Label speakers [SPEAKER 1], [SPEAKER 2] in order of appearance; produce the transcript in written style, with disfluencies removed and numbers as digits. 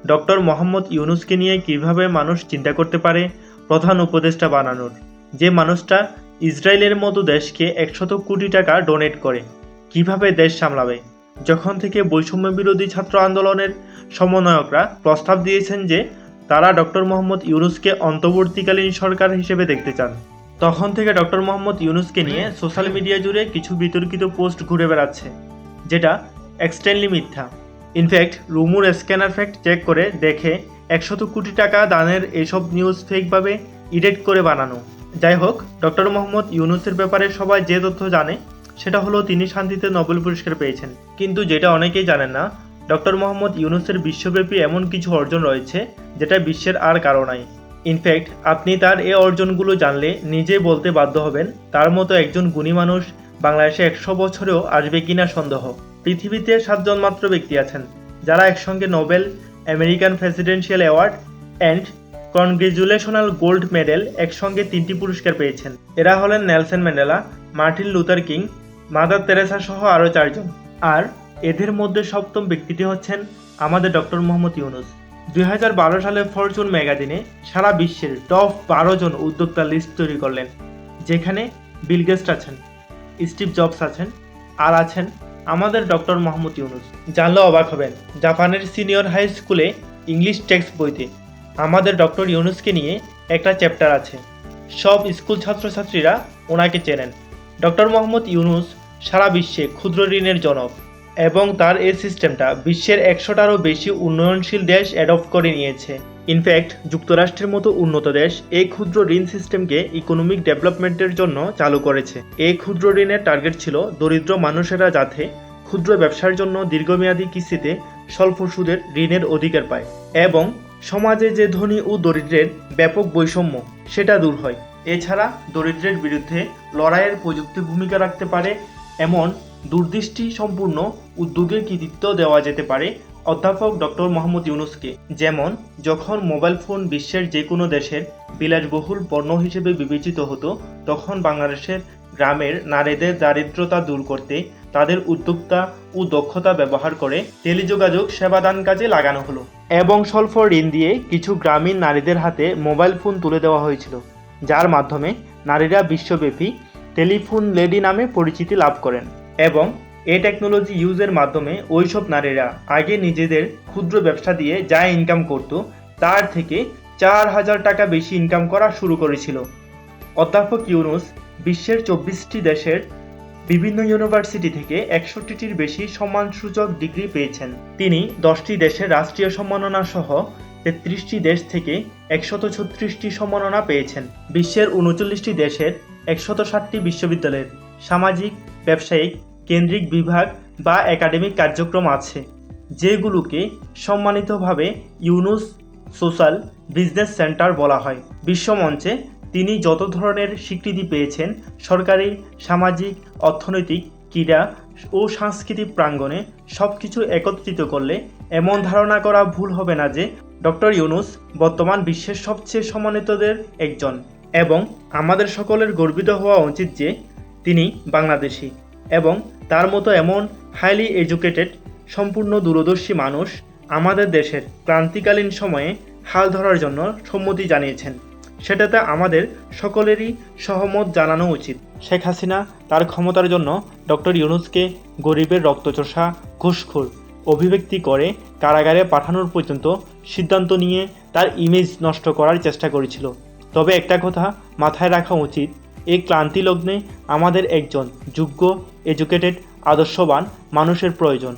[SPEAKER 1] Doctor Mohammad ইউনূসকে নিয়ে কিভাবে মানুষ চিন্তা করতে পারে প্রধান উপদেষ্টা বানানোর, যে মানুষটা ইসরায়েলের মতো দেশকে 100 কোটি টাকা ডোনেট করে কিভাবে দেশ সামলাবে। যখন থেকে বৈষম্য বিরোধী ছাত্র আন্দোলনের সমন্বয়করা প্রস্তাব দিয়েছেন যে তারা ডক্টর মোহাম্মদ ইউনূসকে অন্তর্বর্তীকালীন সরকার হিসেবে দেখতে চান, তখন থেকে ডক্টর মোহাম্মদ ইউনূসকে নিয়ে সোশ্যাল মিডিয়া জুড়ে কিছু বিতর্কিত পোস্ট ঘুরে বেড়াচ্ছে, যেটা এক্সট্রিমলি মিথ্যা। ইনফ্যাক্ট রুমুর স্ক্যানার ফ্যাক্ট চেক করে দেখে 100 কোটি টাকা দানের এসব নিউজ ফেকভাবে এডিট করে বানানো। যাই হোক, ডক্টর মোহাম্মদ ইউনূসের ব্যাপারে সবাই যে তথ্য জানে সেটা হলো তিনি শান্তিতে নোবেল পুরস্কার পেয়েছেন, কিন্তু যেটা অনেকেই জানেন না, ডক্টর মোহাম্মদ ইউনূসের বিশ্বব্যাপী এমন কিছু অর্জন রয়েছে যেটা বিশ্বের আর কারো নাই। ইনফ্যাক্ট আপনি তার এই অর্জনগুলো জানলে নিজেই বলতে বাধ্য হবেন তার মতো একজন গুণী মানুষ বাংলাদেশে 100 বছরেও আসবে কিনা সন্দেহ। পৃথিবীতে 7 জন মাত্র ব্যক্তি আছেন যারা একসঙ্গে Nobel, American presidential award and congressional gold medal একসঙ্গে 3টি পুরস্কার পেয়েছেন। এরা হলেন Nelson Mandela, Martin Luther King, Mother Teresa সহ আরও 4 জন। আর এদের মধ্যে 7ম ব্যক্তিটি হচ্ছেন আমাদের ডক্টর মোহাম্মদ ইউনূস। 2012 সালে ফরচুন ম্যাগাজিনে সারা বিশ্বের টপ 12 জন উদ্যোক্তা লিস্ট তৈরি করলেন, যেখানে বিল গেটস আছেন, স্টিভ জবস আছেন, আর আছেন আমাদের ডক্টর মোহাম্মদ ইউনূস। জানলে অবাক হবেন, জাপানের সিনিয়র হাই স্কুলে ইংলিশ টেক্সট বইতে আমাদের ডক্টর ইউনূসকে নিয়ে একটা চ্যাপ্টার আছে। সব স্কুল ছাত্রছাত্রীরা ওনাকে চেনেন। ডক্টর মোহাম্মদ ইউনূস সারা বিশ্বে ক্ষুদ্র ঋণের জনক এবং তার এই সিস্টেমটা বিশ্বের 100টারও বেশি উন্নয়নশীল দেশ অ্যাডপ্ট করে নিয়েছে। ইনফ্যাক্ট যুক্তরাষ্ট্রের মতো উন্নত দেশ এই ক্ষুদ্র ঋণ সিস্টেমকে ইকোনমিক ডেভেলপমেন্টের জন্য চালু করেছে। এই ক্ষুদ্র ঋণের টার্গেট ছিল দরিদ্র মানুষেরা যাতে ক্ষুদ্র ব্যবসার জন্য দীর্ঘমেয়াদী কিস্তিতে স্বল্প সুদের ঋণের অধিকার পায় এবং সমাজে যে ধনী ও দরিদ্রের ব্যাপক বৈষম্য সেটা দূর হয়। এছাড়া দরিদ্রের বিরুদ্ধে লড়াইয়ের প্রযুক্তি ভূমিকা রাখতে পারে এমন দূরদৃষ্টি সম্পূর্ণ উদ্যোগের কৃতিত্ব দেওয়া যেতে পারে অধ্যাপক ডক্টর মোহাম্মদ ইউনূসকে। যেমন যখন মোবাইল ফোন বিশ্বের যে কোনো দেশের বিলাসবহুল পণ্য হিসেবে বিবেচিত হতো, তখন বাংলাদেশের গ্রামের নারীদের দারিদ্রতা দূর করতে তাদের উদ্যোক্তা ও দক্ষতা ব্যবহার করে টেলিযোগাযোগ সেবাদান কাজে লাগানো হলো এবং স্বল্প ঋণ দিয়ে কিছু গ্রামীণ নারীদের হাতে মোবাইল ফোন তুলে দেওয়া হয়েছিল, যার মাধ্যমে নারীরা বিশ্বব্যাপী টেলিফোন লেডি নামে পরিচিতি লাভ করেন। এবং এই টেকনোলজি ইউজের মাধ্যমে ওইসব নারীরা আগে নিজেদের ক্ষুদ্র ব্যবসা দিয়ে যা ইনকাম করত তার থেকে 4000 টাকা বেশি ইনকাম করা শুরু করেছিল। অধ্যাপক ইউনূস বিশ্বের 24টি দেশের বিভিন্ন ইউনিভার্সিটি থেকে 61টির বেশি সম্মানসূচক ডিগ্রি পেয়েছেন। তিনি 10টি দেশের রাষ্ট্রীয় সম্মাননা সহ 33টি দেশ থেকে 136টি সম্মাননা পেয়েছেন। বিশ্বের 39টি দেশের 160টি বিশ্ববিদ্যালয়ের সামাজিক, ব্যবসায়িক, কেন্দ্রিক বিভাগ বা একাডেমিক কার্যক্রম আছে, যেগুলোকে সম্মানিতভাবে ইউনূস সোশ্যাল বিজনেস সেন্টার বলা হয়। বিশ্বমঞ্চে তিনি যত ধরনের স্বীকৃতি পেয়েছেন, সরকারি, সামাজিক, অর্থনৈতিক, ক্রীড়া ও সাংস্কৃতিক প্রাঙ্গণে সব কিছু একত্রিত করলে এমন ধারণা করা ভুল হবে না যে ডক্টর ইউনূস বর্তমান বিশ্বের সবচেয়ে সম্মানিতদের একজন। এবং আমাদের সকলের গর্বিত হওয়া উচিত যে তিনি বাংলাদেশি এবং তার মতো এমন হাইলি এডুকেটেড, সম্পূর্ণ দূরদর্শী মানুষ আমাদের দেশের ক্রান্তিকালীন সময়ে হাল ধরার জন্য সম্মতি জানিয়েছেন। সেটাতে আমাদের সকলেরই সহমত জানানো উচিত। শেখ হাসিনা তার ক্ষমতার জন্য ডক্টর ইউনূসকে গরিবের রক্তচোষা, ঘুষখোর অভিব্যক্তি করে কারাগারে পাঠানোর পর্যন্ত সিদ্ধান্ত নিয়ে তার ইমেজ নষ্ট করার চেষ্টা করেছিল। তবে একটা কথা মাথায় রাখা উচিত, এই ক্লান্তি লগ্নে আমাদের একজন যোগ্য, এডুকেটেড, আদর্শবান মানুষের প্রয়োজন।